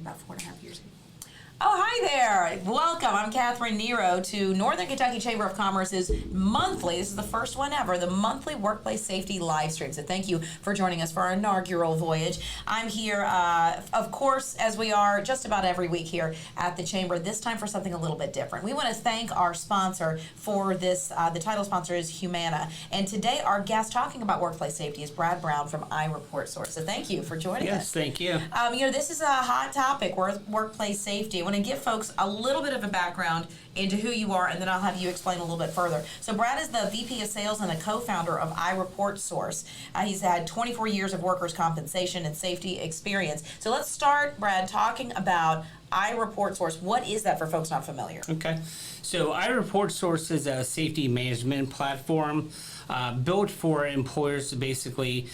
about 4.5 years ago. Oh, hi there. Welcome. I'm Catherine Nero to Northern Kentucky Chamber of Commerce's monthly, this is the first one ever, the monthly workplace safety live stream. So thank you for joining us for our inaugural voyage. I'm here, of course, as we are just about every week here at the Chamber, this time for something a little bit different. We want to thank our sponsor for this. The title sponsor is Humana. And today our guest talking about workplace safety is Brad Brown from iReport Source. So thank you for joining us. Yes, thank you. This is a hot topic, workplace safety. I want to give folks a little bit of a background into who you are, and then I'll have you explain a little bit further. So Brad is the VP of Sales and a co-founder of iReport Source. He's had 24 years of workers' compensation and safety experience. So let's start, Brad, talking about iReport Source. What is that for folks not familiar? Okay. So iReport Source is a safety management platform built for employers to basically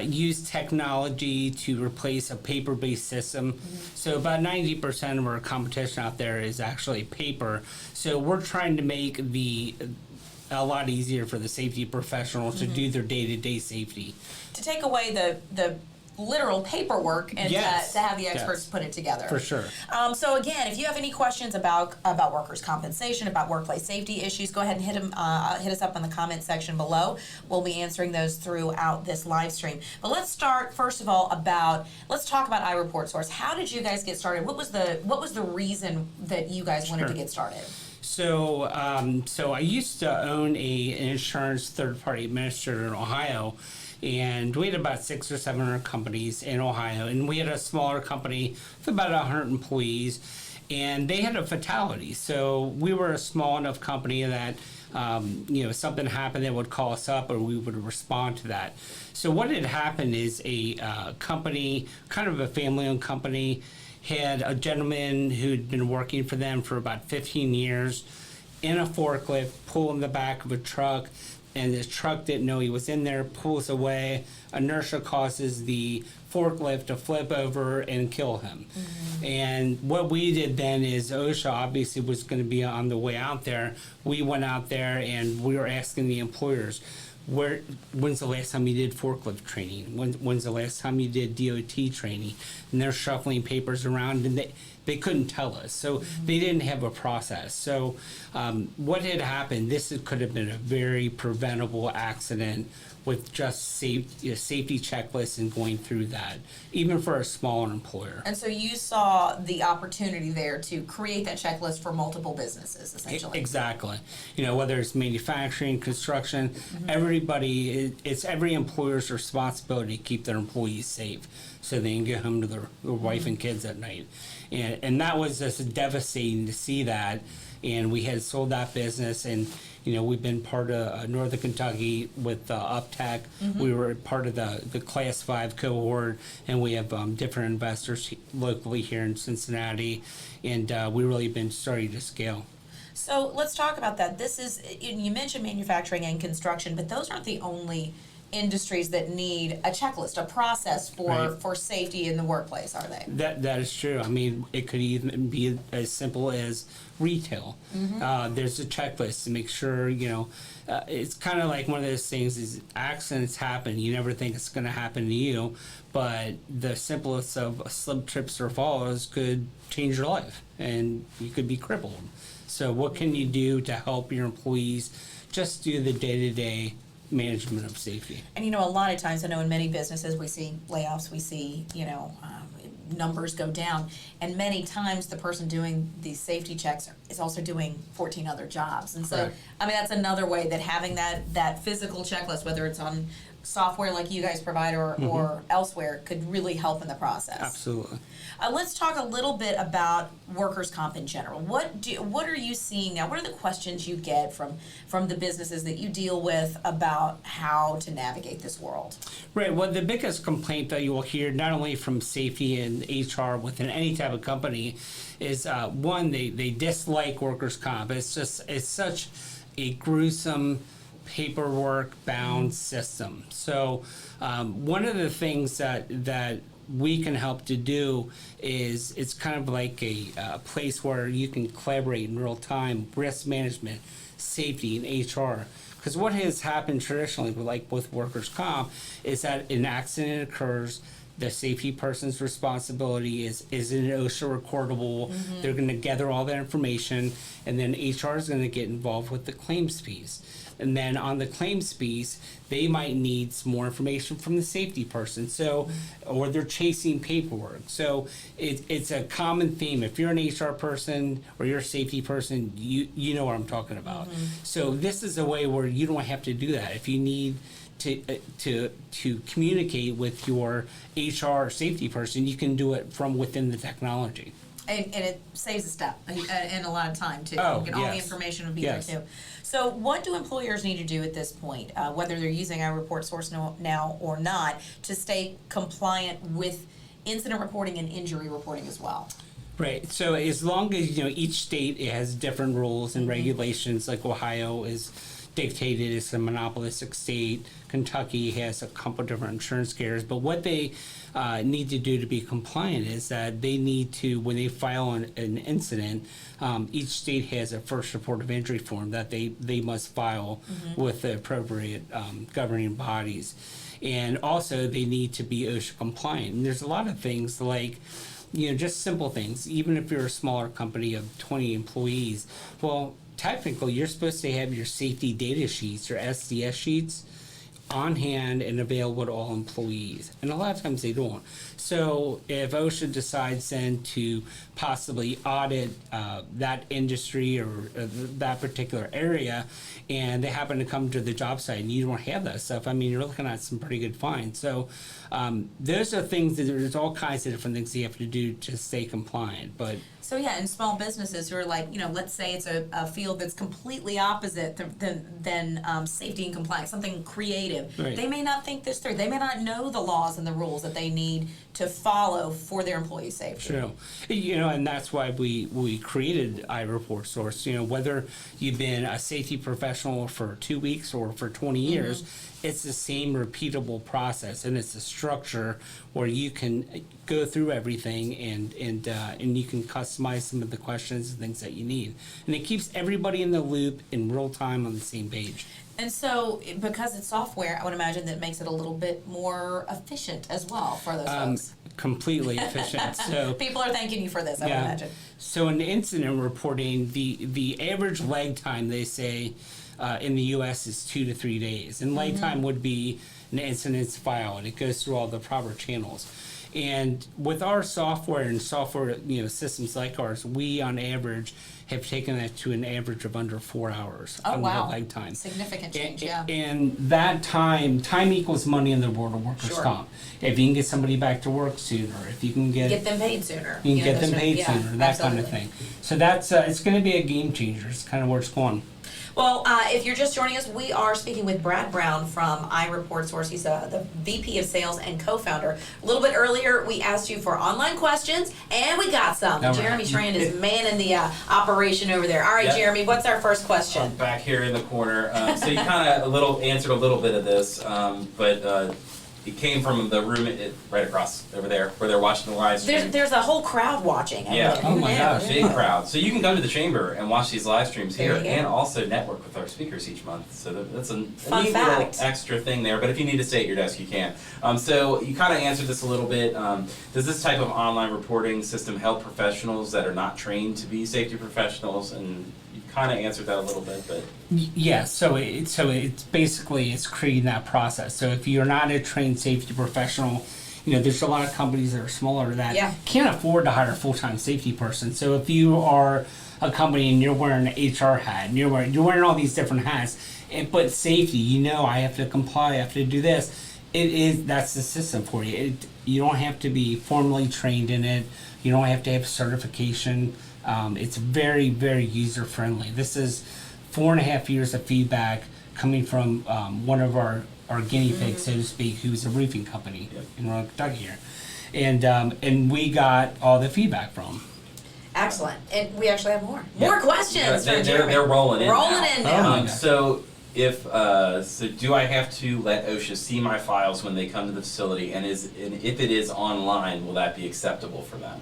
use technology to replace a paper-based system. Mm-hmm. So about 90% of our competition out there is actually paper. So we're trying to make a lot easier for the safety professionals to do their day-to-day safety. To take away the literal paperwork and yes, to have the experts put it together. For sure. So again, if you have any questions about workers' compensation, about workplace safety issues, go ahead and hit us up in the comment section below. We'll be answering those throughout this live stream. But let's start first of all let's talk about iReport Source. How did you guys get started? What was the reason that you guys wanted to get started? So I used to own an insurance third-party administrator in Ohio, and we had about 600 or 700 companies in Ohio, and we had a smaller company with about 100 employees, and they had a fatality. So we were a small enough company that something happened that would call us up, or we would respond to that. So what had happened is a company, kind of a family-owned company, had a gentleman who'd been working for them for about 15 years in a forklift, pulling the back of a truck, and this truck didn't know he was in there, pulls away. Inertia causes the forklift to flip over and kill him. Mm-hmm. And what we did then is OSHA obviously was going to be on the way out there. We went out there and we were asking the employers, when's the last time you did forklift training? When's the last time you did DOT training? And they're shuffling papers around, and they couldn't tell us. So they didn't have a process. So what had happened, could have been a very preventable accident with just safety checklists and going through that, even for a smaller employer. And so you saw the opportunity there to create that checklist for multiple businesses, essentially. Exactly. Whether it's manufacturing, construction, everybody, it's every employer's responsibility to keep their employees safe so they can get home to their wife and kids at night. And that was just devastating to see that. And we had sold that business, and we've been part of Northern Kentucky with UpTech. We were part of the Class 5 cohort, and we have different investors locally here in Cincinnati, and we really been starting to scale. So let's talk about that. You mentioned manufacturing and construction, but those aren't the only industries that need a checklist, a process for safety in the workplace, are they? That is true. I mean, it could even be as simple as retail. There's a checklist to make sure, it's kind of like one of those things is accidents happen. You never think it's going to happen to you, but the simplest of slip, trips, or falls could change your life, and you could be crippled. So what can you do to help your employees just do the day-to-day management of safety? And a lot of times, I know in many businesses we see layoffs, we see numbers go down, and many times the person doing these safety checks is also doing 14 other jobs. And so Correct. that's another way that having that physical checklist, whether it's on software like you guys provide or elsewhere, could really help in the process. Absolutely. Let's talk a little bit about workers' comp in general. What are you seeing now? What are the questions you get from the businesses that you deal with about how to navigate this world? Right. Well, the biggest complaint that you will hear, not only from safety and HR within any type of company, is one, they dislike workers' comp. It's such a gruesome paperwork-bound system. So one of the things that we can help to do is it's kind of like a place where you can collaborate in real time, risk management, safety, and HR. Because what has happened traditionally, like with workers' comp, is that an accident occurs, The safety person's responsibility is an OSHA recordable. They're going to gather all that information, and then HR is going to get involved with the claims piece. And then on the claims piece, they might need some more information from the safety person. So, or they're chasing paperwork. So it's a common theme. If you're an HR person or you're a safety person, you know what I'm talking about. So this is a way where you don't have to do that. If you need to communicate with your HR or safety person, you can do it from within the technology. And it saves a step and a lot of time too. Oh, And all the yes. information will be Yes. there too. So what do employers need to do at this point, whether they're using iReport Source now or not, to stay compliant with incident reporting and injury reporting as well? Right. So as long as each state has different rules and regulations, like Ohio is dictated, it's a monopolistic state. Kentucky has a couple different insurance carriers, but what they need to do to be compliant is that they need to, when they file an incident, each state has a first report of injury form that they must file with the appropriate governing bodies. And also they need to be OSHA compliant. And there's a lot of things like, just simple things. Even if you're a smaller company of 20 employees, well, technically you're supposed to have your safety data sheets or SDS sheets on hand and available to all employees. And a lot of times they don't. So if OSHA decides then to possibly audit that industry or that particular area, and they happen to come to the job site and you don't have that stuff, I mean, you're looking at some pretty good fines. So those are things that there's all kinds of different things you have to do to stay compliant. But So yeah, and small businesses who are like, let's say it's a field that's completely opposite than safety and compliance, something creative. Right. They may not think this through. They may not know the laws and the rules that they need to follow for their employee safety. True. And that's why we created iReport Source. Whether you've been a safety professional for 2 weeks or for 20 years, it's the same repeatable process, and it's a structure where you can go through everything and you can customize some of the questions and things that you need. And it keeps everybody in the loop in real time on the same page. And so, because it's software, I would imagine that makes it a little bit more efficient as well for those folks. Completely efficient. So People are thanking you for this, I would imagine. So in incident reporting, the average lag time, they say, in the U.S. is 2 to 3 days. And lag time would be an incident's file, and it goes through all the proper channels. And with our software and software, systems like ours, we on average have taken that to an average of under 4 hours Oh, on wow. lag time. Significant change, yeah. And that time equals money in the world of workers' Sure. comp. If you can get somebody back to work sooner, if you can Get them paid sooner. you can get them those are- paid yeah, sooner, that kind of absolutely. thing. So that's it's going to be a game changer. It's kind of where it's going. Well, if you're just joining us, we are speaking with Brad Brown from iReport Source. He's the VP of Sales and co-founder. A little bit earlier, we asked you for online questions, and we got some. All right. Jeremy Tran is manning the operation over there. All right, Yep. Jeremy, what's our first question? I'm back here in the corner. So you kind of answered a little bit of this, but it came from the room right across over there where they're watching the live stream. There's a whole crowd watching. I Yeah. mean, Oh my gosh. Big crowd. So you can come to the chamber and watch these live streams There here, you go. and also network with our speakers each month. So that's a Fun neat fact. little extra thing there. But if you need to stay at your desk, you can. So you kind of answered this a little bit. Does this type of online reporting system help professionals that are not trained to be safety professionals? And you kind of answered that a little bit, but Yeah, so it's basically it's creating that process. So if you're not a trained safety professional, there's a lot of companies that are smaller that Yeah. can't afford to hire a full-time safety person. So if you are a company and you're wearing an HR hat and you're wearing all these different hats, but safety, I have to comply, I have to do this. That's the system for you. You don't have to be formally trained in it. You don't have to have certification. It's very, very user friendly. This is 4.5 years of feedback coming from one of our guinea pigs, so to speak, who's a roofing company in Roanoke, Kentucky here. And we got all the feedback from. Excellent. And we actually have more. Yeah. More questions for Jeremy. they're rolling in. Rolling now. in Oh now. my God. So do I have to let OSHA see my files when they come to the facility, and if it is online, will that be acceptable for them?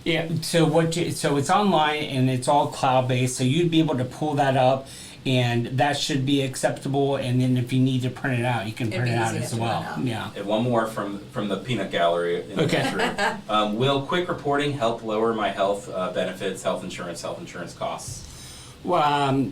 Yeah, so it's online and it's all cloud based, so you'd be able to pull that up and that should be acceptable. And then if you need to print it out, you can It'd print be it out easy as to print well. out. Yeah. And one more from the peanut gallery in Okay. this room. Will quick reporting help lower my health benefits, health insurance costs? Well,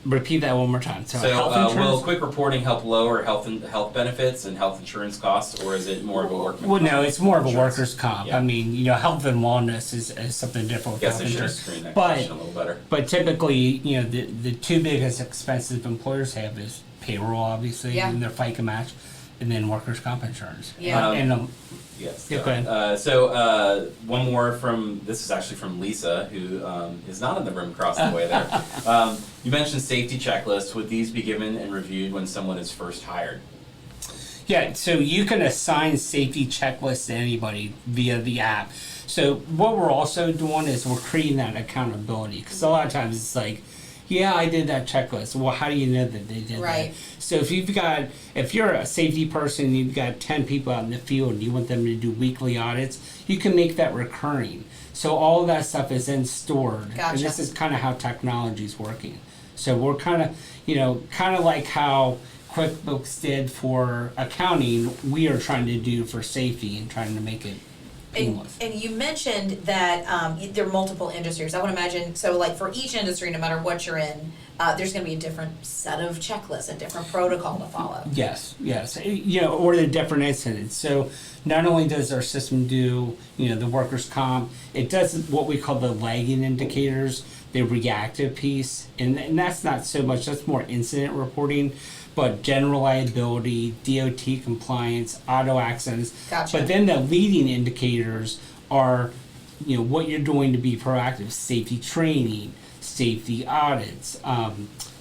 repeat that one more time. So, So, health will insurance. quick reporting help lower health benefits and health insurance costs, or is it more of a workman? Well, no, it's more of a insurance? workers' comp. Yeah. I mean, health and wellness is something different with Guess health I should have insurance. screened that But question a little better. But typically, the two biggest expenses employers have is payroll, obviously, Yeah. and their FICA match, and then workers' comp insurance. Yeah. Yes. Yeah, go ahead. So one more this is actually from Lisa, who is not in the room across the way there. You mentioned safety checklists. Would these be given and reviewed when someone is first hired? Yeah, so you can assign safety checklists to anybody via the app. So what we're also doing is we're creating that accountability, because a lot of times it's like, yeah, I did that checklist. Well, how do you know that they did Right. that? So if you're a safety person, you've got 10 people out in the field and you want them to do weekly audits, you can make that recurring. So all of that stuff is then stored. Gotcha. And this is kind of how technology is working. So we're kind of like how QuickBooks did for accounting, we are trying to do for safety and trying to make it painless. And you mentioned that there are multiple industries. I would imagine, so like for each industry, no matter what you're in, there's going to be a different set of checklists, a different protocol to follow. Yes, or the different incidents. So not only does our system do, the workers' comp, it does what we call the lagging indicators, the reactive piece, and that's not so much, that's more incident reporting, but general liability, DOT compliance, auto accidents. Gotcha. But then the leading indicators are, what you're doing to be proactive, safety training, safety audits,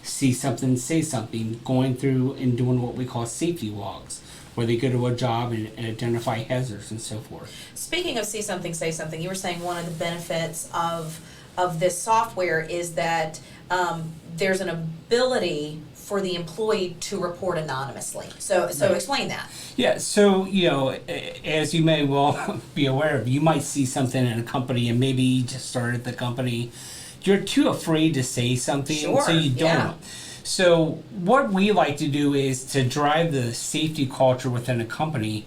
see something, say something, going through and doing what we call safety walks, where they go to a job and identify hazards and so forth. Speaking of see something, say something, you were saying one of the benefits of this software is that there's an ability for the employee to report anonymously. So Right. explain that. Yeah, so, as you may well be aware of, you might see something in a company and maybe you just started the company. You're too afraid to say something, Sure, so you don't. yeah. So what we like to do is to drive the safety culture within a company.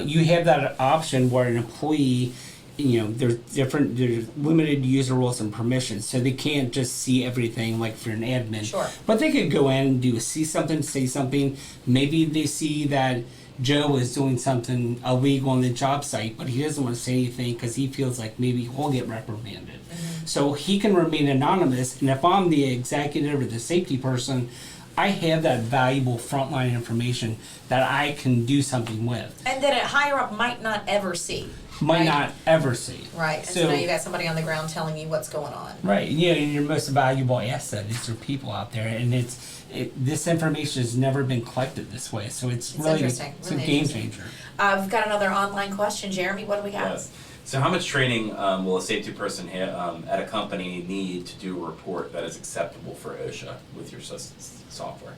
You have that option where an employee, there's limited user roles and permissions, so they can't just see everything like for an admin. Sure. But they could go in and see something, say something. Maybe they see that Joe is doing something illegal on the job site, but he doesn't want to say anything because he feels like maybe he'll get reprimanded. So he can remain anonymous, and if I'm the executive or the safety person, I have that valuable frontline information that I can do something with. And that a higher up might not ever see. Might right? not ever see. Right, and so now you got somebody on the ground telling you what's going on. Right, and your most valuable asset is your people out there, and this information has never been collected this way, so it's really interesting, it's really a game interesting. changer. We've got another online question. Jeremy, what do we got? Yes. So how much training will a safety person at a company need to do a report that is acceptable for OSHA with your software?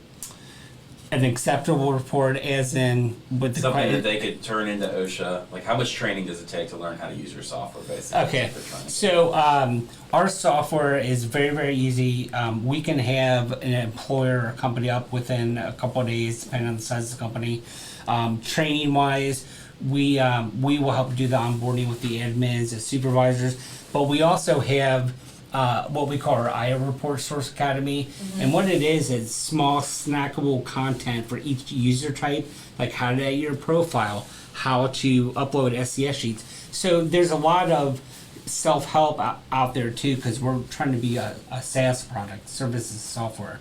An acceptable report, as in with the Something that credit. they could turn into OSHA. Like, how much training does it take to learn how to use your software, basically? Okay, if they're trying to- so our software is very, very easy. We can have an employer or company up within a couple of days, depending on the size of the company. Training wise, we will help do the onboarding with the admins, the supervisors, but we also have what we call our IA Report Source Academy. And what it is, it's small snackable content for each user type, like how to edit your profile, how to upload SCS sheets. So there's a lot of self-help out there too, because we're trying to be a SaaS product, services software.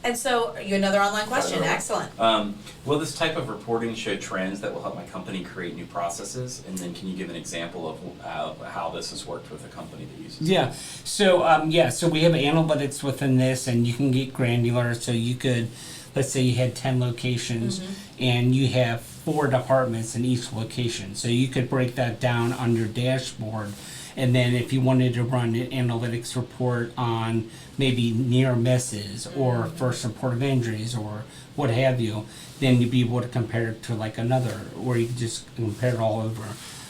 And so, another online question. Another one. Excellent. Will this type of reporting show trends that will help my company create new processes? And then can you give an example of how this has worked with a company that uses it? Yeah. So we have analytics within this, and you can get granular. So you could, let's say you had 10 locations, and you have 4 departments in each location. So you could break that down on your dashboard, and then if you wanted to run an analytics report on maybe near misses or first report of injuries or what have you, then you'd be able to compare it to like another, or you could just compare it all over.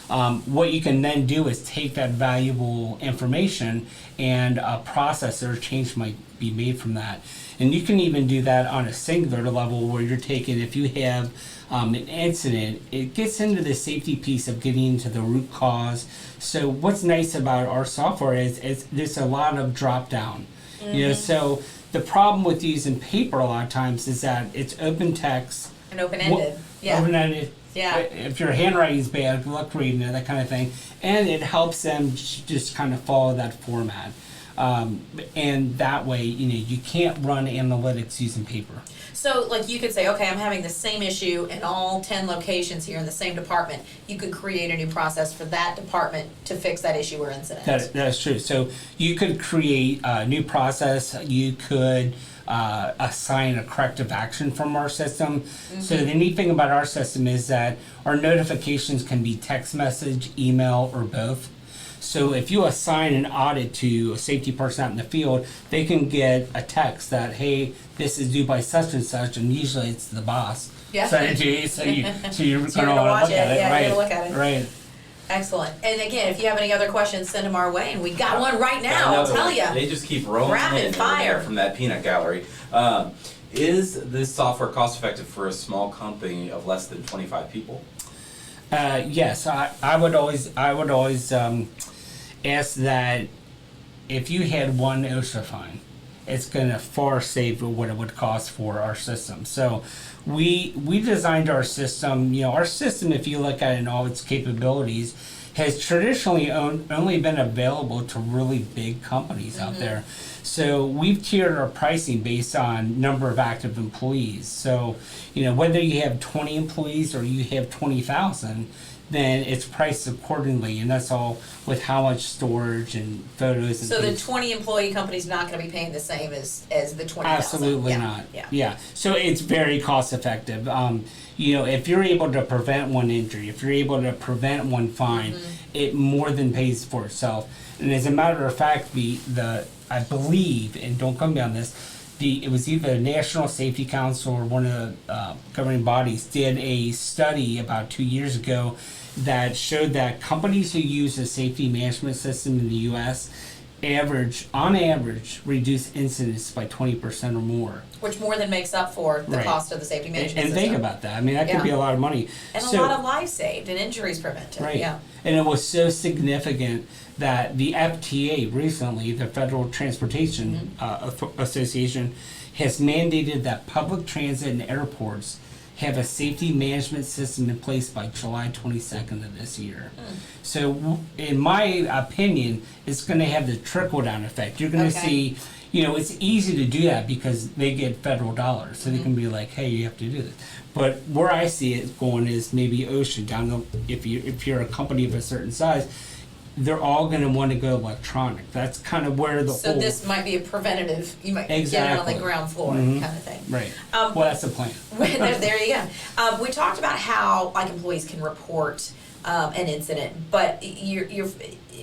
what you can then do is take that valuable information and a process or change might be made from that. And you can even do that on a singular level where you're taking, if you have an incident, it gets into the safety piece of getting into the root cause. So what's nice about our software is there's a lot of drop down. You know, so the problem with using paper a lot of times is that it's open text. And open-ended. Yeah. Open-ended. Yeah. If your handwriting is bad, good luck reading it, that kind of thing. And it helps them just kind of follow that format. And that way, you know, you can't run analytics using paper. So, like, you could say, okay, I'm having the same issue in all 10 locations here in the same department. You could create a new process for that department to fix that issue or incident. That's true. So you could create a new process. You could assign a corrective action from our system. So the neat thing about our system is that our notifications can be text message, email, or both. So if you assign an audit to a safety person out in the field, they can get a text that, hey, this is due by such and such, and usually it's the boss. Yeah. Send it to you, so you're So you're gonna gonna wanna watch look it, at it. yeah, Right. you're gonna look at it. Right. Excellent. And again, if you have any other questions, send them our way, and we got one right now, I'll Another tell one. you. They just keep rolling Rapid in fire. from that peanut gallery. Is this software cost effective for a small company of less than 25 people? Yes, I would always ask that if you had one OSHA fine, it's going to far save what it would cost for our system. So we designed our system. You know, our system, if you look at it in all its capabilities, has traditionally only been available to really big companies out there. So we've tiered our pricing based on number of active employees. So, you know, whether you have 20 employees or you have 20,000, then it's priced accordingly, and that's all with how much storage and photos and So the things. 20 employee company's not gonna be paying the same as the 20,000? Absolutely Yeah, not. Yeah. So it's very cost effective. You know, if you're able to prevent one injury, if you're able to prevent one fine, it more than pays for itself. And as a matter of fact, I believe, and don't come me on this, it was either the National Safety Council or one of the governing bodies did a study about 2 years ago that showed that companies who use a safety management system in the U.S. on average, reduce incidents by 20% or more. Which more than makes up for the Right. cost of the safety management And system. think about that. I mean, that could be Yeah. a lot of money. And So- a lot of lives saved and injuries prevented, Right. yeah. And it was so significant that the FTA recently, the Federal Transportation Association, has mandated that public transit and airports have a safety management system in place by July 22nd of this year. So, in my opinion, it's going to have the trickle down effect. You're going to Okay. see, you know, it's easy to do that because they get federal dollars, so they can be like, hey, you have to do this. But where I see it going is maybe OSHA down the, if you're a company of a certain size, they're all going to want to go electronic. That's kind of where the So whole this might be a preventative, you might get it on Exactly. the ground floor Mhm. kind of thing. right. Um, Well, that's the plan. there you go. We talked about how like employees can report an incident, but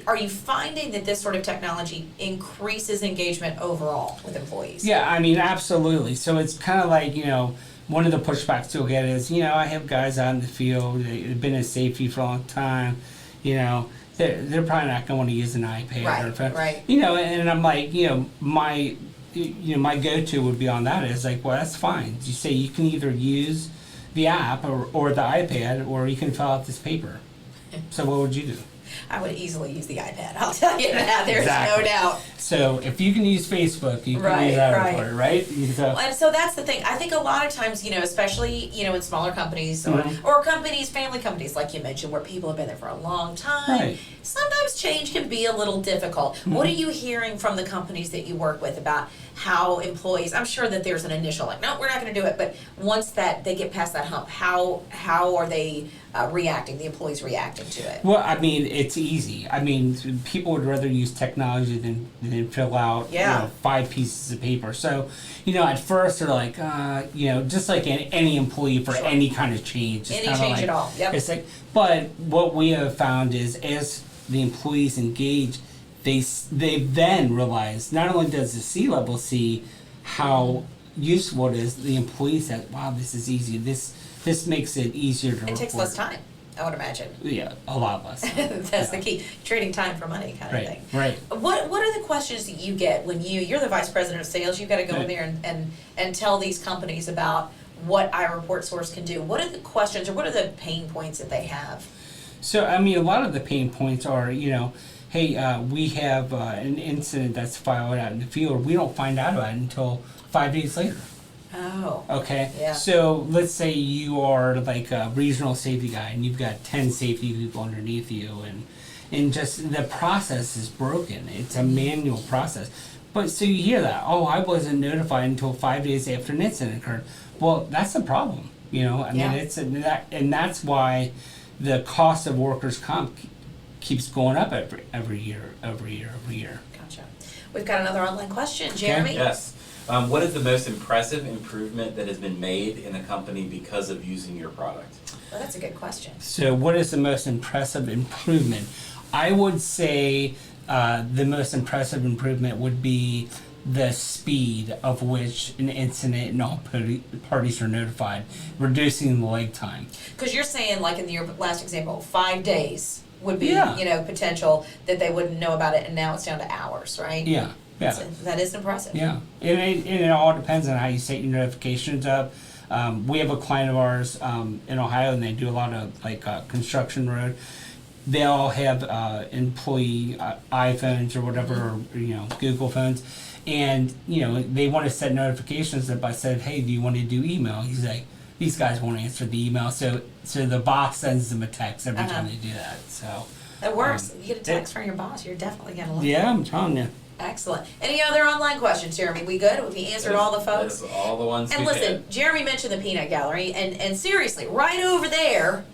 are you finding that this sort of technology increases engagement overall with employees? Yeah, I mean, absolutely. So it's kind of like, you know, one of the pushbacks you'll get is, you know, I have guys out in the field, they've been in safety for a long time, you know, they're probably not going to want to use an iPad Right, or a phone. right. You know, and I'm like, you know, my go-to would be on that is like, well, that's fine. You say you can either use the app or the iPad, or you can fill out this paper. So what would you do? I would easily use the iPad, I'll tell you that, there's Exactly. no doubt. So if you can use Facebook, you can Right, use that right. for it, right? So, And so that's the thing. I think a lot of times, you know, especially, you know, in smaller companies Mm-hmm. or companies, family companies, like you mentioned, where people have been there for a long time, Right. sometimes change can be a little difficult. What are you hearing from the companies that you work with about how employees, I'm sure that there's an initial, like, no, we're not gonna do it, but once that they get past that hump, how are they reacting, the employees reacting to it? well, I mean, it's easy. I mean, people would rather use technology than fill out Yeah. 5 pieces of paper. So, you know, at first they're like, you know, just like any employee for Sure. any kind of change. It's Any kinda change like, at all, yep. It's like, but what we have found is as the employees engage, they then realize not only does the C-level see how useful it is, the employees say, wow, this is easy. This makes it easier to It takes report. less time. I would imagine. Yeah, a lot less. That's the key. Trading time for money kind of thing. Right. What are the questions that you get when you're the vice president of sales, you've got to go in there and tell these companies about what iReport Source can do? What are the questions or what are the pain points that they have? So, I mean, a lot of the pain points are, hey, we have an incident that's filed out in the field. We don't find out about it until 5 days later. Oh. Okay. Yeah. So let's say you are like a regional safety guy and you've got 10 safety people underneath you, and just the process is broken. It's a manual process. But so you hear that, oh, I wasn't notified until 5 days after an incident occurred. Well, that's the problem. I mean, and that's why the cost of workers' comp keeps going up every year. Gotcha. We've got another online question, Jeremy. Yes. What is the most impressive improvement that has been made in a company because of using your product? Well, that's a good question. So what is the most impressive improvement? I would say the most impressive improvement would be the speed of which an incident and all parties are notified, reducing the lag time. Because you're saying, like in your last example, 5 days would be, Yeah. potential that they wouldn't know about it, and now it's down to hours, right? Yeah. Yeah. That is impressive. Yeah, and it all depends on how you set your notifications up. We have a client of ours in Ohio, and they do a lot of like construction road. They all have employee iPhones or whatever, or Google phones, and they want to set notifications up. I said, hey, do you want to do email? He's like, these guys won't answer the email, so the boss sends them a text every time they do that. So It works. You get a text from your boss, you're definitely gonna look. yeah, I'm telling you. Excellent. Any other online questions, Jeremy? We good? Have we answered all the folks? That's all the ones And we listen, did. Jeremy mentioned the peanut gallery, and seriously, right over there,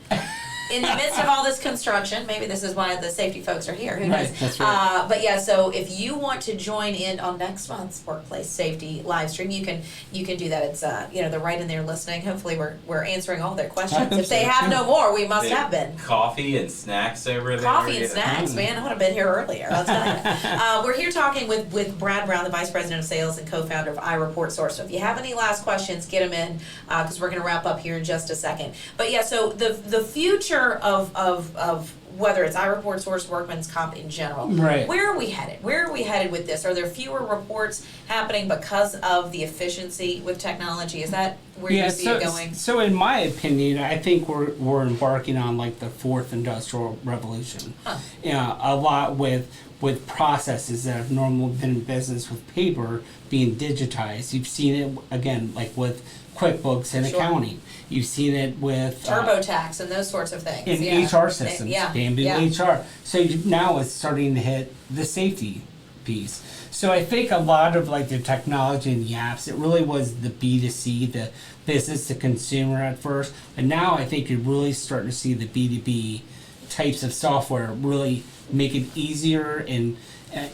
in the midst of all this construction, maybe this is why the safety folks are here, who knows? Right, that's right. But yeah, so if you want to join in on next month's workplace safety live stream, you can do that. It's they're right in there listening. Hopefully we're answering all their questions. hope If they so, have too. no more, we must They have been. Coffee and snacks over there. Coffee and Yeah. snacks, man. I would have been here earlier, I'll tell you. We're here talking with Brad Brown, the Vice President of Sales and co-founder of iReport Source. So if you have any last questions, get them in, because we're going to wrap up here in just a second. But yeah, so the future of whether it's iReport Source, Workman's Comp in general, Right. where are we headed? Where are we headed with this? Are there fewer reports happening because of the efficiency with technology? Is that where you see it going? So in my opinion, I think we're embarking on like the fourth industrial revolution. Huh. A lot with processes that have normally been in business with paper being digitized. You've seen it again, like with QuickBooks and Sure. accounting. You've seen it with TurboTax and those sorts of things. in yeah. HR systems, Yeah. Bamboo yeah. HR. So now it's starting to hit the safety piece. So I think a lot of like the technology and the apps, it really was the B2C, the business to consumer at first, but now I think you're really starting to see the B2B types of software really make it easier and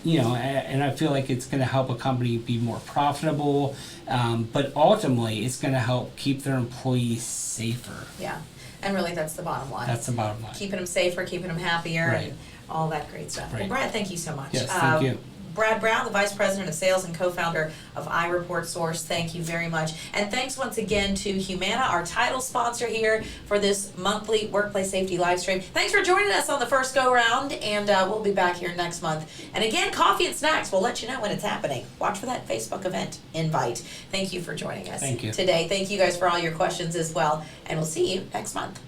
and I feel like it's going to help a company be more profitable, but ultimately it's going to help keep their employees safer. Yeah, and really that's the bottom line. That's the bottom line. Keeping them safer, keeping them happier, Right. and all that great stuff. Well, Right. Brad, thank you so much. Yes, thank you. Brad Brown, the Vice President of Sales and co-founder of iReport Source, thank you very much. And thanks once again to Humana, our title sponsor here for this monthly workplace safety live stream. Thanks for joining us on the first go-round, and we'll be back here next month. And again, coffee and snacks, we'll let you know when it's happening. Watch for that Facebook event invite. Thank you for joining us Thank you. today. Thank you guys for all your questions as well, and we'll see you next month.